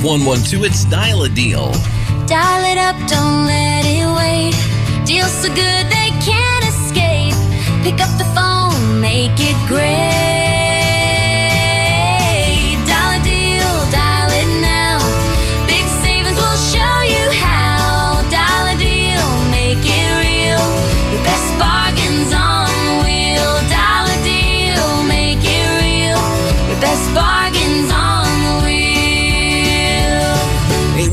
812-834-5112. It's Dial a Deal. Dial it up, don't let it wait. Deals so good they can't escape. Pick up the phone, make it great. Dial a deal, dial it now. Big savings will show you how. Dial a deal, make it real. Your best bargains on the wheel. Dial a deal, make it real. Your best bargains on the wheel.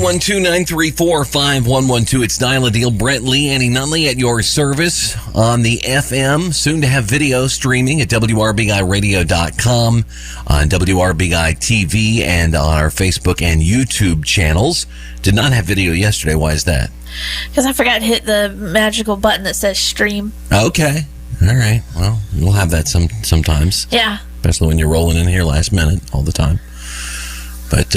812-934-5112. It's Dial a Deal. Brett Lee, Annie Nunley at your service on the FM. Soon to have video streaming at WRBI-Radio.com, on WRBI-TV, and on our Facebook and YouTube channels. Did not have video yesterday. Why is that? Because I forgot to hit the magical button that says stream. Okay. All right. Well, we'll have that sometimes. Yeah. Especially when you're rolling in here last minute all the time. But,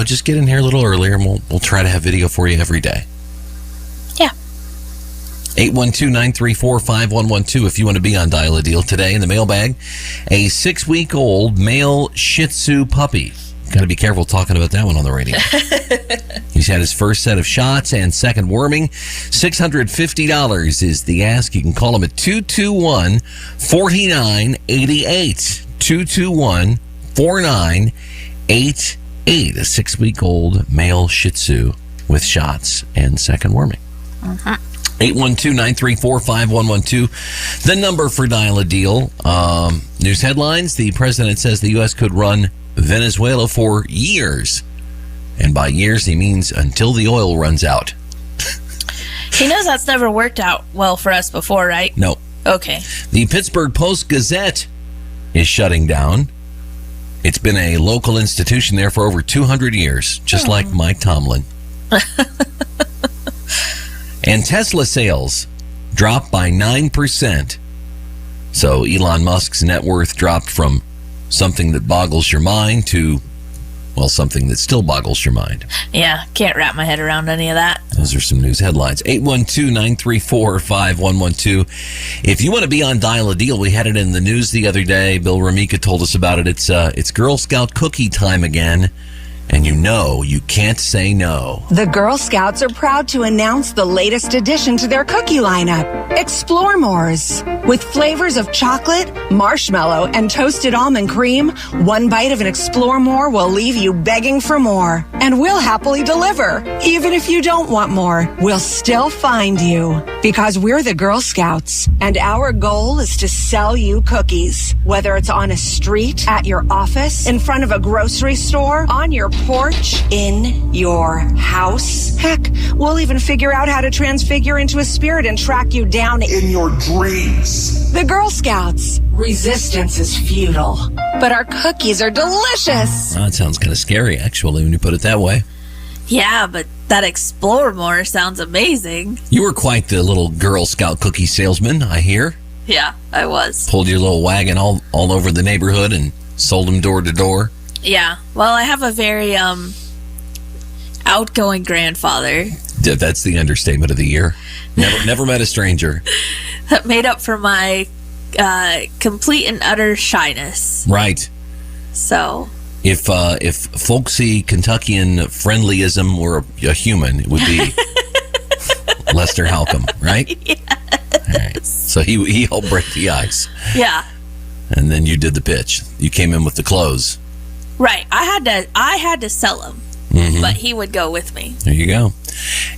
just get in here a little earlier, and we'll try to have video for you every day. Yeah. 812-934-5112 if you want to be on Dial a Deal today. In the mailbag, a 6-week-old male Shih Tzu puppy. Got to be careful talking about that one on the radio. He's had his first set of shots and second worming. $650 is the ask. You can call him at 221-4988. 221-4988. A 6-week-old male Shih Tzu with shots and second worming. 812-934-5112. The number for Dial a Deal. News headlines. The president says the U.S. could run Venezuela for years. And by years, he means until the oil runs out. He knows that's never worked out well for us before, right? No. Okay. The Pittsburgh Post-Gazette is shutting down. It's been a local institution there for over 200 years, just like Mike Tomlin. And Tesla sales dropped by 9%. So Elon Musk's net worth dropped from something that boggles your mind to, well, something that still boggles your mind. Yeah, can't wrap my head around any of that. Those are some news headlines. 812-934-5112. If you want to be on Dial a Deal, we had it in the news the other day. Bill Ramika told us about it. It's Girl Scout cookie time again. And you can't say no. The Girl Scouts are proud to announce the latest addition to their cookie lineup, Explore Mores. With flavors of chocolate, marshmallow, and toasted almond cream, one bite of an Explore More will leave you begging for more. And we'll happily deliver. Even if you don't want more, we'll still find you. Because we're the Girl Scouts, and our goal is to sell you cookies. Whether it's on a street, at your office, in front of a grocery store, on your porch, in your house. Heck, we'll even figure out how to transfigure into a spirit and track you down in your dreams. The Girl Scouts. Resistance is futile, but our cookies are delicious. That sounds kind of scary, actually, when you put it that way. Yeah, but that Explore More sounds amazing. You were quite the little Girl Scout cookie salesman, I hear. Yeah, I was. Pulled your little wagon all over the neighborhood and sold them door to door. Yeah. Well, I have a very outgoing grandfather. That's the understatement of the year. Never met a stranger. That made up for my complete and utter shyness. Right. So if folksy Kentuckian friendlyism were a human, it would be Lester Halcomb, right? Yes. All right. So he helped break the ice. Yeah. And then you did the pitch. You came in with the clothes. Right. I had to sell him, but he would go with me. There you go.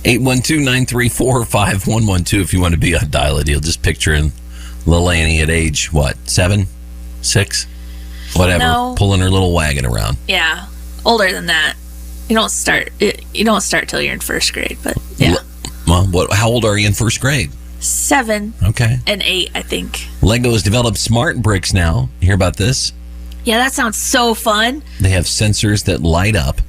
812-934-5112 if you want to be on Dial a Deal. Just picturing little Annie at age, 7, 6, whatever, No. pulling her little wagon around. Yeah. Older than that. You don't start till you're in first grade, but yeah. Well, how old are you in first grade? 7 Okay. and 8, I think. Lego has developed smart bricks now. You hear about this? Yeah, that sounds so fun. They have sensors that light up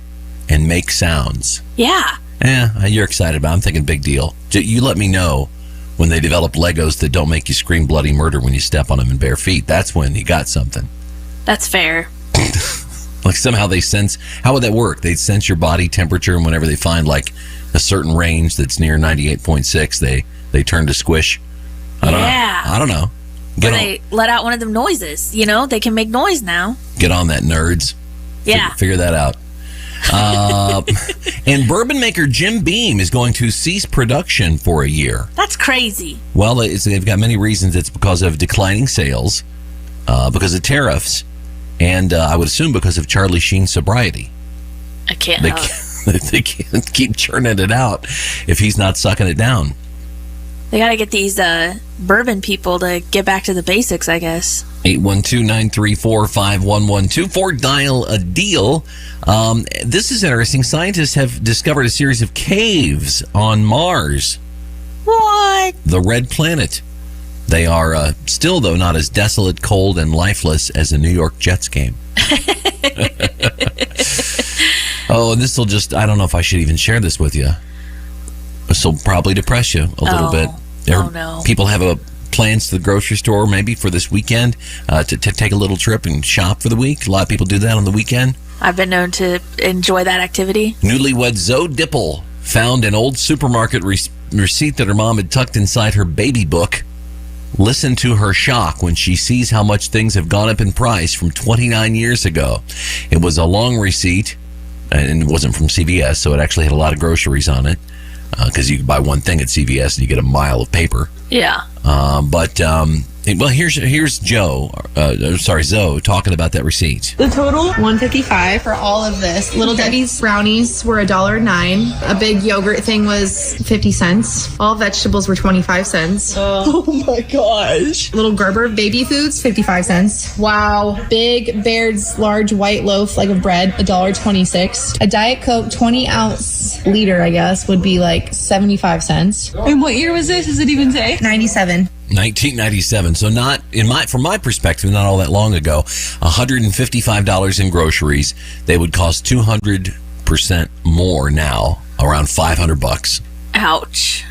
and make sounds. Yeah. Yeah, you're excited about it. I'm thinking big deal. You let me know when they develop Legos that don't make you scream bloody murder when you step on them in bare feet. That's when you got something. That's fair. Like somehow they sense, how would that work? They'd sense your body temperature, and whenever they find like a certain range that's near 98.6, they turn to squish. I don't know. They let out one of them noises. They can make noise now. Get on that, nerds. Yeah. Figure that out. And bourbon maker Jim Beam is going to cease production for a year. That's crazy. Well, they've got many reasons. It's because of declining sales, because of tariffs, and I would assume because of Charlie Sheen's sobriety. I can't They help. they can't keep churning it out if he's not sucking it down. They got to get these bourbon people to get back to the basics, I guess. 812-934-5112 dial a deal. This is interesting. Scientists have discovered a series of caves on Mars, What? the the red planet. They are still, though, not as desolate, cold, and lifeless as a New York Jets game. Oh, and this will just, I don't know if I should even share this with you. This will probably depress you a little bit. No. People have plans to the grocery store maybe for this weekend to take a little trip and shop for the week. A lot of people do that on the weekend. I've been known to enjoy that activity. Newlywed Zoe Dipple found an old supermarket receipt that her mom had tucked inside her baby book. Listen to her shock when she sees how much things have gone up in price from 29 years ago. It was a long receipt, and it wasn't from CVS, so it actually had a lot of groceries on it, because you can buy one thing at CVS and you get a mile of paper. Yeah. Well, here's Zoe talking about that receipt. The total, $155 for all of this. Little Debbie's brownies were $1.09. A big yogurt thing was 50 cents. All vegetables were 25 cents. Oh my gosh. Little Gerber baby foods, 55 cents. Wow. Big Baird's large white loaf, like of bread, $1.26. A Diet Coke 20-ounce liter, I guess, would be like 75 cents. And what year was this? Does it even say? 97. 1997. So from my perspective, not all that long ago, $155 in groceries. They would cost 200% more now, around $500. Ouch.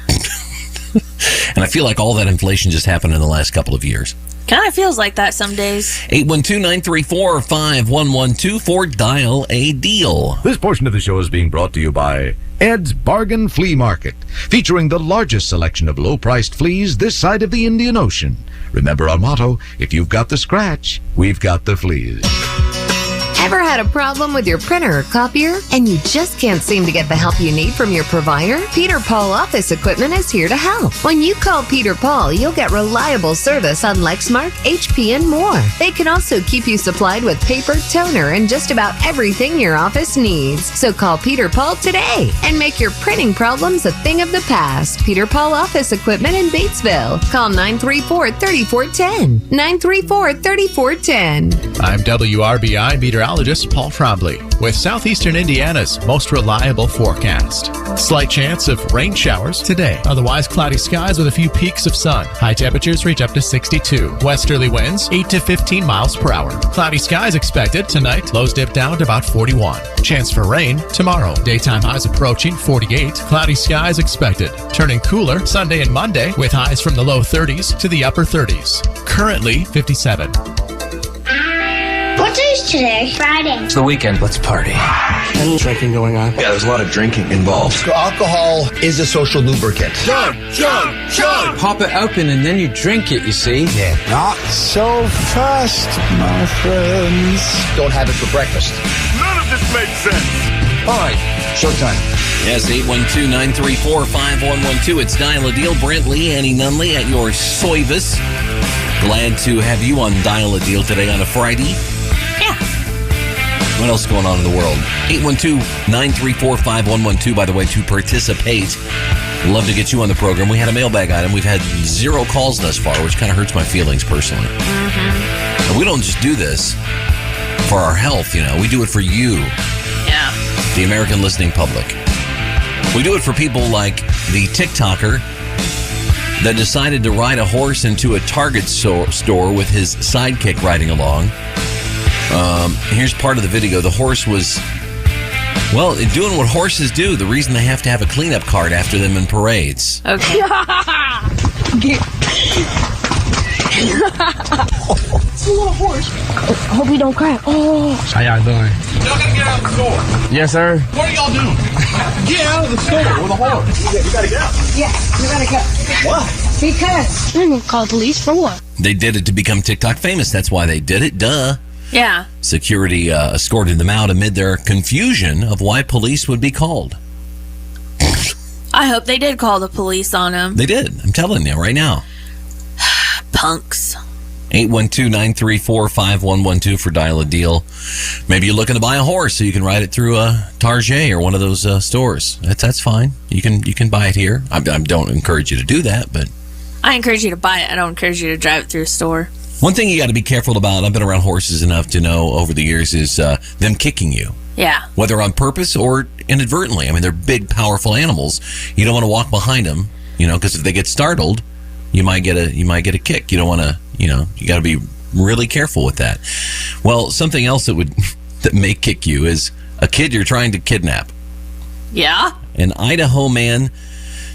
And I feel like all that inflation just happened in the last couple of years. Kind of feels like that some days. 812-934-5124, dial a deal. This portion of the show is being brought to you by Ed's Bargain Flea Market, featuring the largest selection of low-priced fleas this side of the Indian Ocean. Remember our motto, if you've got the scratch, we've got the fleas. Ever had a problem with your printer or copier and you just can't seem to get the help you need from your provider? Peter Paul Office Equipment is here to help. When you call Peter Paul, you'll get reliable service on Lexmark, HP, and more. They can also keep you supplied with paper, toner, and just about everything your office needs. So call Peter Paul today and make your printing problems a thing of the past. Peter Paul Office Equipment in Batesville. Call 934-3410. 934-3410. I'm WRBI meteorologist Paul Trombley with Southeastern Indiana's most reliable forecast. Slight chance of rain showers today. Otherwise, cloudy skies with a few peaks of sun. High temperatures reach up to 62. Westerly winds 8 to 15 miles per hour. Cloudy skies expected tonight. Lows dip down to about 41. Chance for rain tomorrow. Daytime highs approaching 48. Cloudy skies expected. Turning cooler Sunday and Monday with highs from the low 30s to the upper 30s. Currently 57. What day is today? Friday. It's the weekend. Let's party. Any drinking going on? Yeah, there's a lot of drinking involved. Alcohol is a social lubricant. Chug! Pop it open and then you drink it, you see? Yeah. Not so fast, my friends. Don't have it for breakfast. None of this makes sense. All right, showtime. Yes, 812-934-5112. It's Dial a Deal. Brent Lee, Annie Nunley at your service. Glad to have you on Dial a Deal today on a Friday. Yeah. What else is going on in the world? 812-934-5112, by the way, to participate. Love to get you on the program. We had a mailbag item. We've had 0 calls thus far, which kind of hurts my feelings personally. Mm-hmm. And we don't just do this for our health, We do it for you. Yeah. The American listening public. We do it for people like the TikToker that decided to ride a horse into a Target store with his sidekick riding along. Here's part of the video. The horse was, doing what horses do. The reason they have to have a cleanup cart after them in parades. Okay. It's a little horse. Hope you don't cry. Oh. How y'all doing? Y'all gotta get out of the store. Yes, sir. What are y'all doing? Get out of the store with a horse. You gotta get out. Yeah, you gotta go. What? Because I'm gonna call the police for what? They did it to become TikTok famous. That's why they did it. Duh. Yeah. Security escorted them out amid their confusion of why police would be called. I hope they did call the police on him. They did. I'm telling you right now. Punks. 812-934-5112 for Dial a Deal. Maybe you're looking to buy a horse so you can ride it through a Target or one of those stores. That's fine. You can buy it here. I don't encourage you to do that, but I encourage you to buy it. I don't encourage you to drive it through a store. one thing you got to be careful about, I've been around horses enough to know over the years, is them kicking you. Yeah. Whether on purpose or inadvertently. I mean, they're big, powerful animals. You don't want to walk behind them, because if they get startled, you might get a kick. You don't want to, you got to be really careful with that. Well, something else that may kick you is a kid you're trying to kidnap. Yeah. An Idaho man,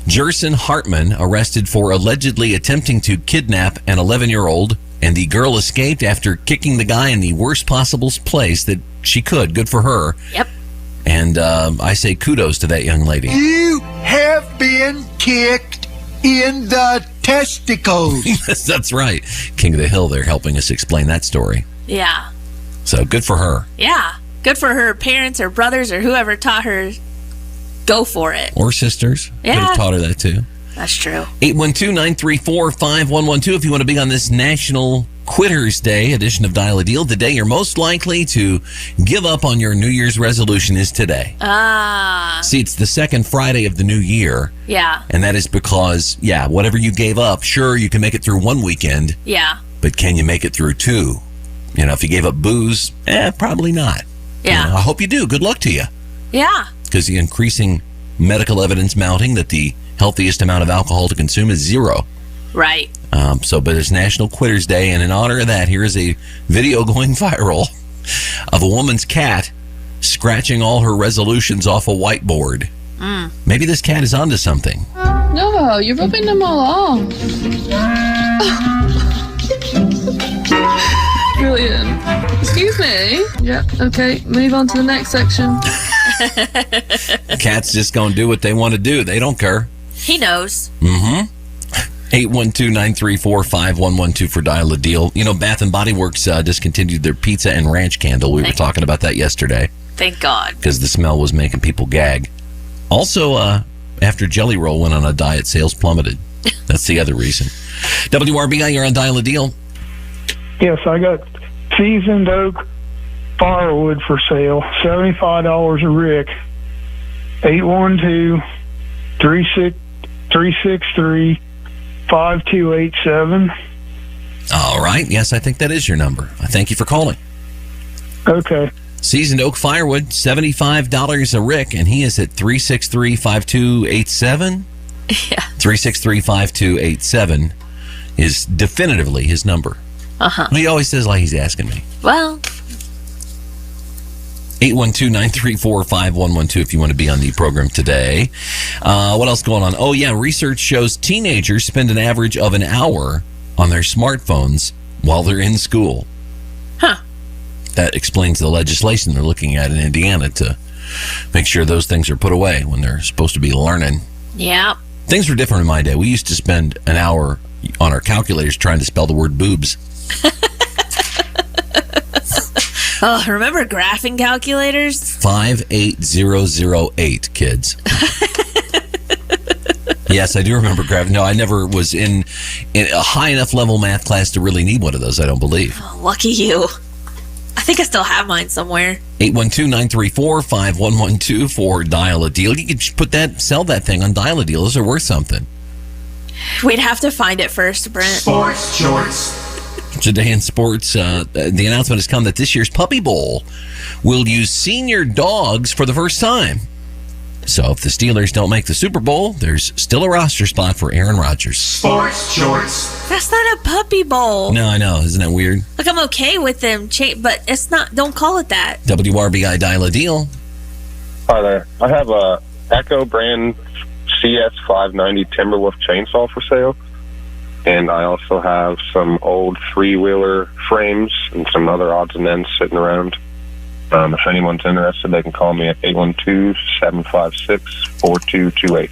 Jerson Hartman, arrested for allegedly attempting to kidnap an 11-year-old, and the girl escaped after kicking the guy in the worst possible place that she could. Good for her. Yep. And I say kudos to that young lady. You have been kicked in the testicles. That's right. King of the Hill there helping us explain that story. Yeah. So good for her. Yeah. Good for her parents or brothers or whoever taught her go for it. Or sisters. Yeah. Could have taught her that too. That's true. 812-934-5112 if you want to be on this National Quitters Day edition of Dial a Deal. The day you're most likely to give up on your New Year's resolution is today. See, it's the second Friday of the new year. Yeah. And that is because, whatever you gave up, sure, you can make it through one weekend. Yeah. But can you make it through two? If you gave up booze, probably not. Yeah. I hope you do. Good luck to you. Yeah. Because the increasing medical evidence mounting that the healthiest amount of alcohol to consume is 0. Right. But it's National Quitters Day, and in honor of that, here is a video going viral of a woman's cat scratching all her resolutions off a whiteboard. Maybe this cat is onto something. No, you're rubbing them all off. Brilliant. Excuse me. Yep, okay, move on to the next section. Cats just gonna do what they want to do. They don't care. He knows. 812-934-5112 for Dial a Deal. Bath and Body Works discontinued their pizza and ranch candle. We were talking about that yesterday. Thank God. Because the smell was making people gag. Also, after Jelly Roll went on a diet, sales plummeted. That's the other reason. WRBI, you're on Dial a Deal. Yes, I got seasoned oak firewood for sale, $75 a rick. 812-363-5287. All right. Yes, I think that is your number. I thank you for calling. Okay. Seasoned oak firewood, $75 a rick, and he is at 363-5287. Yeah. 363-5287 is definitively his number. He always says like he's asking me. Well. 812-934-5112 if you want to be on the program today. What else going on? Oh, yeah. Research shows teenagers spend an average of an hour on their smartphones while they're in school. Huh. That explains the legislation they're looking at in Indiana to make sure those things are put away when they're supposed to be learning. Yeah. Things were different in my day. We used to spend an hour on our calculators trying to spell the word boobs. Oh, remember graphing calculators? 58008, kids. Yes, I do remember graphing. No, I never was in a high enough level math class to really need one of those, I don't believe. Oh, lucky you. I think I still have mine somewhere. 812-934-5112 for Dial a Deal. You could sell that thing on Dial a Deal. Those are worth something. We'd have to find it first, Brent. Sports shorts. Today in sports, the announcement has come that this year's Puppy Bowl will use senior dogs for the first time. So if the Steelers don't make the Super Bowl, there's still a roster spot for Aaron Rodgers. Sports shorts. That's not a puppy bowl. No, I know. Isn't that weird? Look, I'm okay with them, but it's not. Don't call it that. WRBI Dial a Deal. Hi there. I have a Echo brand CS590 Timberwolf chainsaw for sale. And I also have some old three-wheeler frames and some other odds and ends sitting around. If anyone's interested, they can call me at 812-756-4228.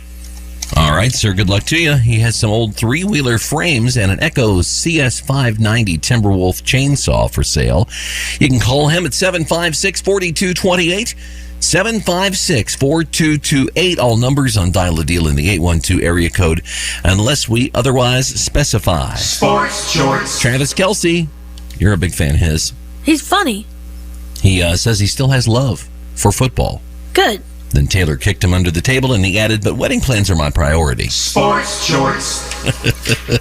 All right, sir. Good luck to you. He has some old three-wheeler frames and an Echo CS590 Timberwolf chainsaw for sale. You can call him at 756-4228. 756-4228. All numbers on Dial a Deal in the 812 area code, unless we otherwise specify. Sports Shorts. Travis Kelce, you're a big fan of his. He's funny. He says he still has love for football. Good. Then Taylor kicked him under the table and he added, but wedding plans are my priority. Sports Shorts.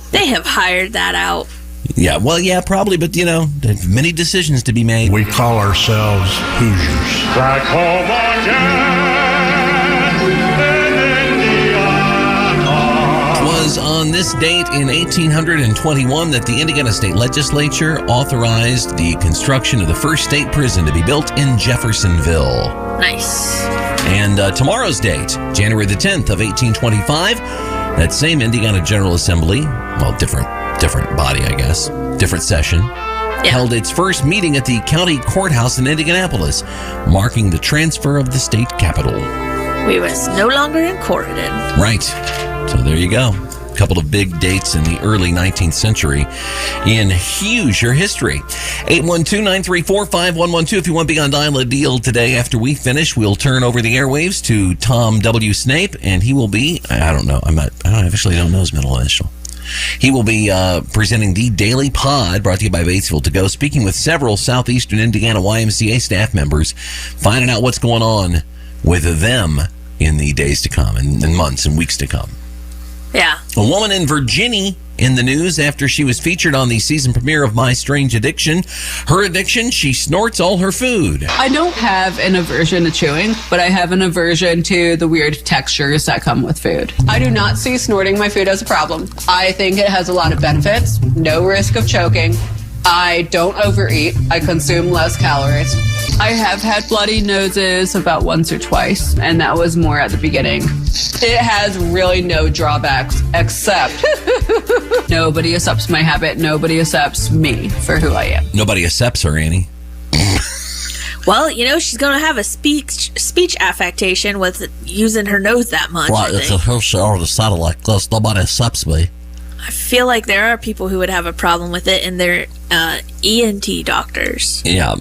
They have hired that out. Yeah, well, yeah, probably, but, there's many decisions to be made. We call ourselves Hoosiers. Back home again. It was on this date in 1821 that the Indiana State Legislature authorized the construction of the first state prison to be built in Jeffersonville. Nice. And tomorrow's date, January the 10th of 1825, that same Indiana General Assembly, well, different body, I guess, different session, held its first meeting at the county courthouse in Indianapolis, marking the transfer of the state capital. We was no longer incorporated. Right. So there you go. A couple of big dates in the early 19th century in Hoosier history. 812-934-5112. If you want to be on Dial a Deal today after we finish, we'll turn over the airwaves to Tom W. Snape, and he will be, I don't know, I actually don't know his middle initial. He will be presenting the Daily Pod, brought to you by Batesville To Go, speaking with several Southeastern Indiana YMCA staff members, finding out what's going on with them in the days to come and months and weeks to come. Yeah. A woman in Virginia in the news after she was featured on the season premiere of My Strange Addiction. Her addiction, she snorts all her food. I don't have an aversion to chewing, but I have an aversion to the weird textures that come with food. I do not see snorting my food as a problem. I think it has a lot of benefits, no risk of choking. I don't overeat. I consume less calories. I have had bloody noses about once or twice, and that was more at the beginning. It has really no drawbacks, except nobody accepts my habit. Nobody accepts me for who I am. Nobody accepts her, Annie. Well, she's going to have a speech affectation with using her nose that much. Right, it's a whole show decided like this. Nobody accepts me. I feel like there are people who would have a problem with it, and they're ENT doctors. Yeah,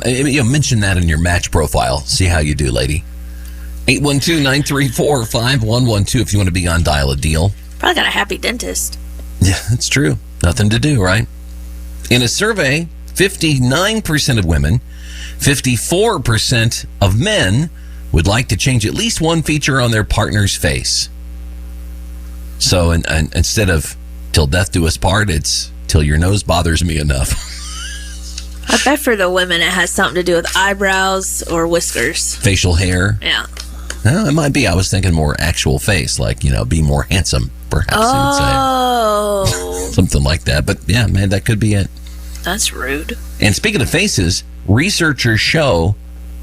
mention that in your match profile. See how you do, lady. 812-934-5112 if you want to be on Dial a Deal. Probably got a happy dentist. Yeah, that's true. Nothing to do, right? In a survey, 59% of women, 54% of men would like to change at least one feature on their partner's face. So and instead of till death do us part, it's till your nose bothers me enough. I bet for the women it has something to do with eyebrows or whiskers. Facial hair. Yeah. Well, it might be. I was thinking more actual face, like, be more handsome, perhaps. Oh. Something like that. But yeah, man, that could be it. That's rude. And speaking of faces, researchers show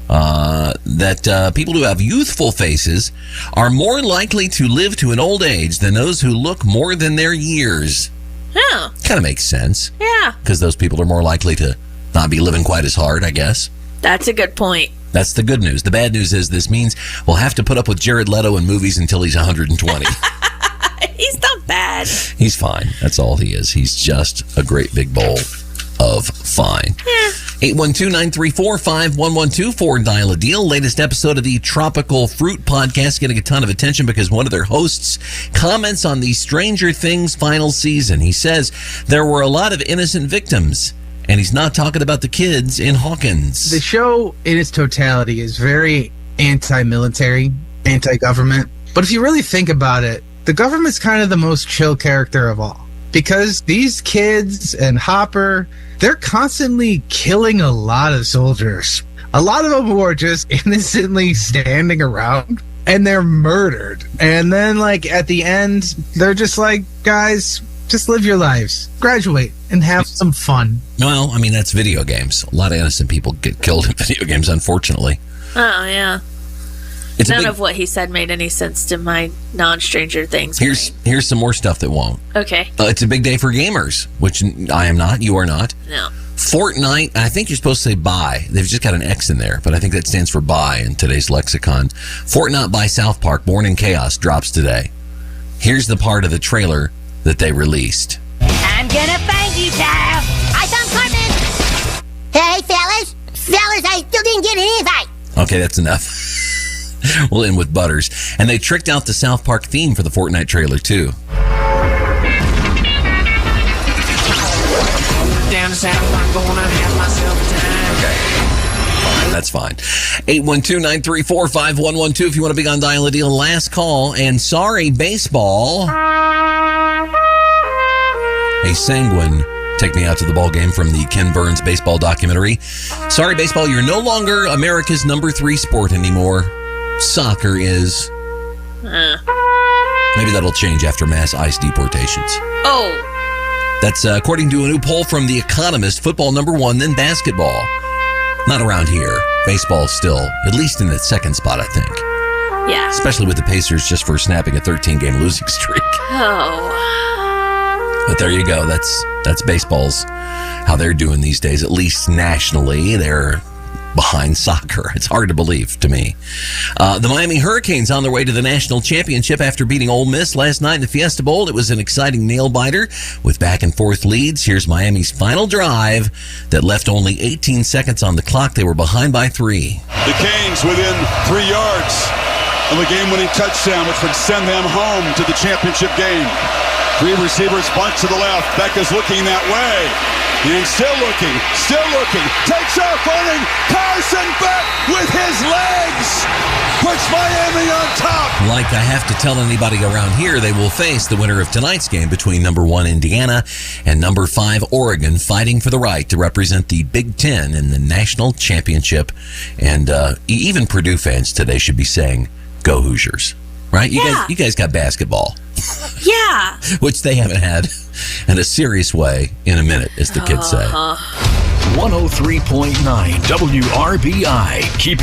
that people who have youthful faces are more likely to live to an old age than those who look more than their years. Yeah. Kind of makes sense. Yeah. Because those people are more likely to not be living quite as hard, I guess. That's a good point. That's the good news. The bad news is this means we'll have to put up with Jared Leto in movies until he's 120. He's not bad. He's fine. That's all he is. He's just a great big bowl of fine. 812-934-5112 for Dial a Deal. Latest episode of the Tropical Fruit Podcast getting a ton of attention because one of their hosts comments on the Stranger Things final season. He says there were a lot of innocent victims, and he's not talking about the kids in Hawkins. The show in its totality is very anti-military, anti-government. But if you really think about it, the government's kind of the most chill character of all. Because these kids and Hopper, they're constantly killing a lot of soldiers. A lot of them who are just innocently standing around, and they're murdered. And then, at the end, they're just like, guys, just live your lives. Graduate and have some fun. Well, I mean, that's video games. A lot of innocent people get killed in video games, unfortunately. Oh, yeah. It's None of what he said made any sense to my non-Stranger Things. Here's some more stuff that won't. Okay. It's a big day for gamers, which I am not. You are not. No. Fortnite, I think you're supposed to say bye. They've just got an X in there, but I think that stands for bye in today's lexicon. Fortnite by South Park, Born in Chaos, drops today. Here's the part of the trailer that they released. I'm gonna find you, child. I found Cartman. Hey, fellas. Fellas, I still didn't get an invite. Okay, that's enough. We'll end with Butters. And they tricked out the South Park theme for the Fortnite trailer, too. Down to South Park, gonna have myself a time. Okay. Fine, that's fine. 812-934-5112 if you want to be on Dial a Deal. Last call. And sorry, baseball. A sanguine take me out to the ball game from the Ken Burns baseball documentary. Sorry, baseball, you're no longer America's number 3 sport anymore. Soccer is. Maybe that'll change after mass ICE deportations. Oh. That's according to a new poll from The Economist. Football number 1, then basketball. Not around here. Baseball still, at least in its second spot, I think. Yeah. Especially with the Pacers just for snapping a 13-game losing streak. Oh. But there you go. That's baseball's how they're doing these days. At least nationally, they're behind soccer. It's hard to believe to me. The Miami Hurricanes on their way to the national championship after beating Ole Miss last night in the Fiesta Bowl. It was an exciting nail-biter with back-and-forth leads. Here's Miami's final drive that left only 18 seconds on the clock. They were behind by 3. The Canes within 3 yards of a game-winning touchdown, which would send them home to the championship game. 3 receivers bunch to the left. Becca's looking that way. And still looking. Takes off running. Carson Beck with his legs. Puts Miami on top. Like I have to tell anybody around here, they will face the winner of tonight's game between number 1 Indiana and number 5 Oregon, fighting for the right to represent the Big Ten in the national championship. And even Purdue fans today should be saying, "Go Hoosiers!" Right? You guys got basketball. Yeah. Which they haven't had in a serious way in a minute, as the kids say. 103.9 WRBI. Keep